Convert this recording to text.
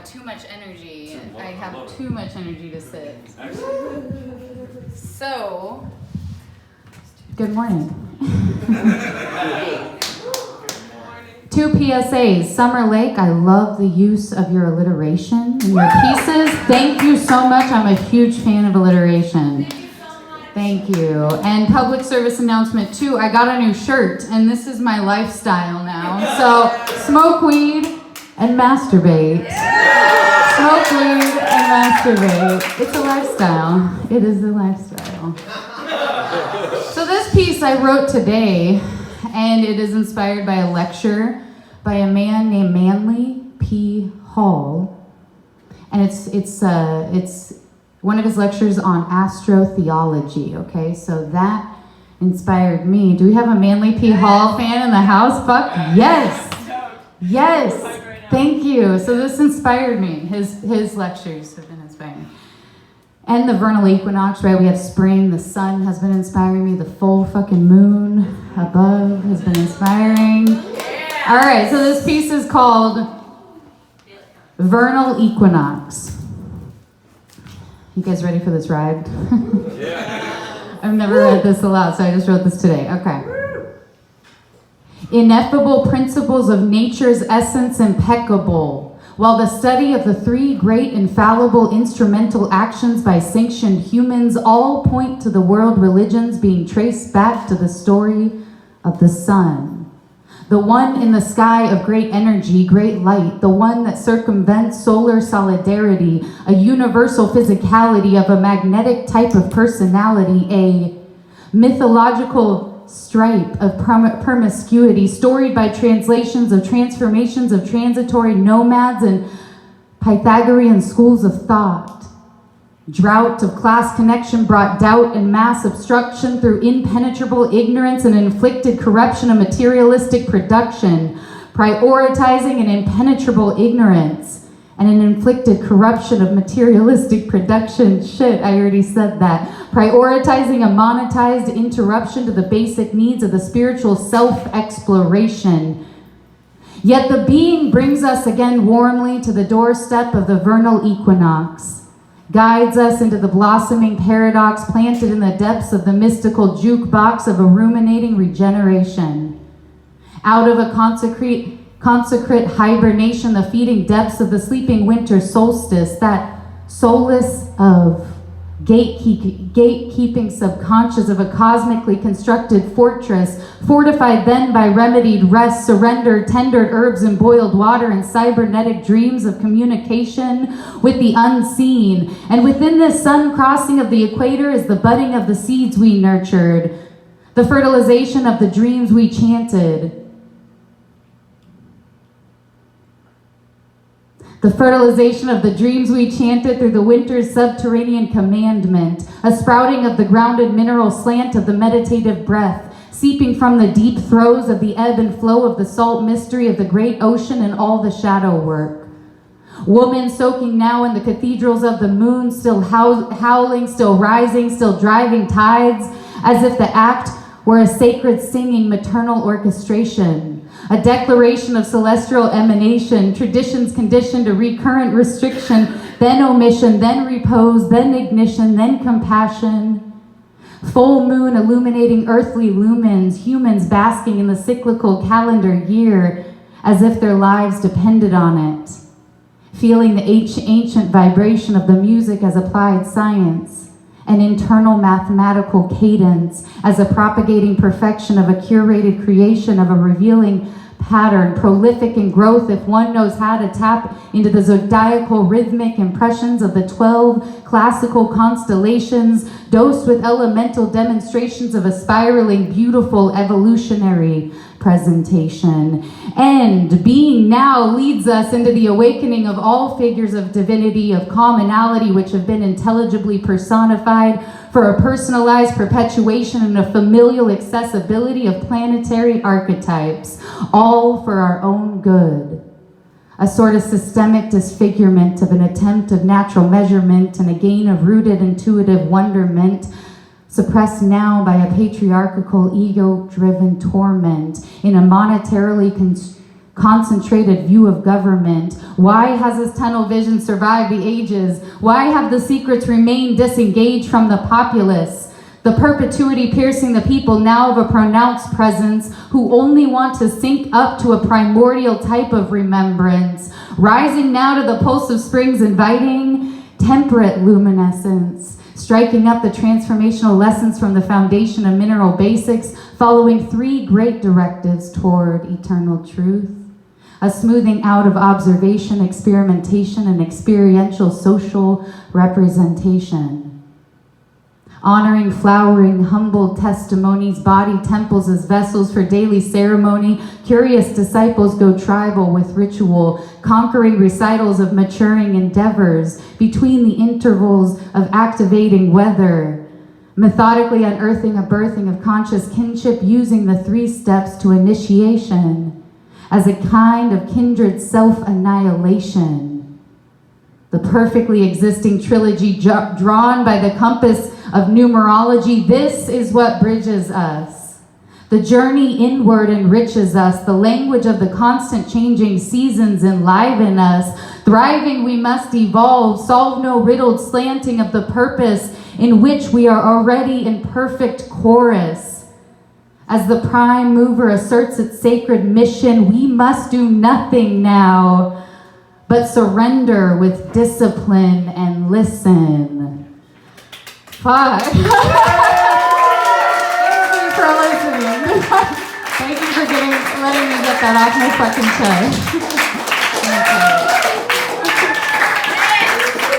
too much energy. I have too much energy to sit. So, good morning. 2 PSAs. Summer Lake, I love the use of your alliteration in your pieces. Thank you so much. I'm a huge fan of alliteration. Thank you. And public service announcement 2, I got a new shirt, and this is my lifestyle now. So, smoke weed and masturbate. Smoke weed and masturbate. It's a lifestyle. It is a lifestyle. So this piece I wrote today, and it is inspired by a lecture by a man named Manly P. Hall. And it's one of his lectures on astrotheology, okay? So that inspired me. Do we have a Manly P. Hall fan in the house? Fuck yes! Yes! Thank you. So this inspired me. His lectures have been inspiring. And the vernal equinox, right? We have spring. The sun has been inspiring me. The full fucking moon above has been inspiring. All right, so this piece is called Vernal Equinox. You guys ready for this ride? Yeah. I've never read this aloud, so I just wrote this today. Okay. Ineffable principles of nature's essence impeccable, while the study of the 3 great infallible instrumental actions by sanctioned humans all point to the world religions being traced back to the story of the sun. The one in the sky of great energy, great light, the one that circumvents solar solidarity, a universal physicality of a magnetic type of personality, a mythological stripe of promiscuity, storied by translations of transformations of transitory nomads and Pythagorean schools of thought. Drought of class connection brought doubt and mass obstruction through impenetrable ignorance and inflicted corruption of materialistic production, prioritizing an impenetrable ignorance and an inflicted corruption of materialistic production. Shit, I already said that. Prioritizing a monetized interruption to the basic needs of the spiritual self-exploration. Yet the being brings us again warmly to the doorstep of the vernal equinox, guides us into the blossoming paradox planted in the depths of the mystical jukebox of a ruminating regeneration. Out of a consecrate hibernation, the feeding depths of the sleeping winter solstice, that solace of gatekeeping subconscious of a cosmically constructed fortress, fortified then by remedied rest, surrendered, tendered herbs and boiled water, and cybernetic dreams of communication with the unseen. And within this sun crossing of the equator is the budding of the seeds we nurtured, the fertilization of the dreams we chanted. The fertilization of the dreams we chanted through the winter's subterranean commandment, a sprouting of the grounded mineral slant of the meditative breath, seeping from the deep throes of the ebb and flow of the salt mystery of the great ocean and all the shadow work. Woman soaking now in the cathedrals of the moon, still howling, still rising, still driving tides, as if the act were a sacred singing maternal orchestration. A declaration of celestial emanation, traditions conditioned to recurrent restriction, then omission, then repose, then ignition, then compassion. Full moon illuminating earthly lumens, humans basking in the cyclical calendar year as if their lives depended on it. Feeling the ancient vibration of the music as applied science. An internal mathematical cadence as a propagating perfection of a curated creation of a revealing pattern, prolific in growth if one knows how to tap into the zodiacal rhythmic impressions of the 12 classical constellations, dosed with elemental demonstrations of a spiraling, beautiful, evolutionary presentation. And being now leads us into the awakening of all figures of divinity, of commonality, which have been intelligibly personified for a personalized perpetuation and a familial accessibility of planetary archetypes, all for our own good. A sort of systemic disfigurement of an attempt of natural measurement and a gain of rooted intuitive wonderment, suppressed now by a patriarchal ego-driven torment in a monetarily concentrated view of government? Why has this tunnel vision survived the ages? Why have the secrets remained disengaged from the populace? The perpetuity piercing the people now of a pronounced presence who only want to sync up to a primordial type of remembrance, rising now to the pulse of springs inviting temperate luminescence, striking up the transformational lessons from the foundation of mineral basics, following 3 great directives toward eternal truth. A smoothing out of observation, experimentation, and experiential social representation. Honoring, flowering, humble testimonies, body temples as vessels for daily ceremony. Curious disciples go tribal with ritual, conquering recitals of maturing endeavors between the intervals of activating weather. Methodically unearthing a birthing of conscious kinship, using the 3 steps to initiation as a kind of kindred self-annihilation. The perfectly existing trilogy drawn by the compass of numerology, this is what bridges us. The journey inward enriches us. The language of the constant changing seasons enliven us. Thriving we must evolve, solve no riddled slanting of the purpose in which we are already in perfect chorus. As the prime mover asserts its sacred mission, we must do nothing now but surrender with discipline and listen. Fuck. Thank you for listening. Thank you for letting me get that off my fucking chest.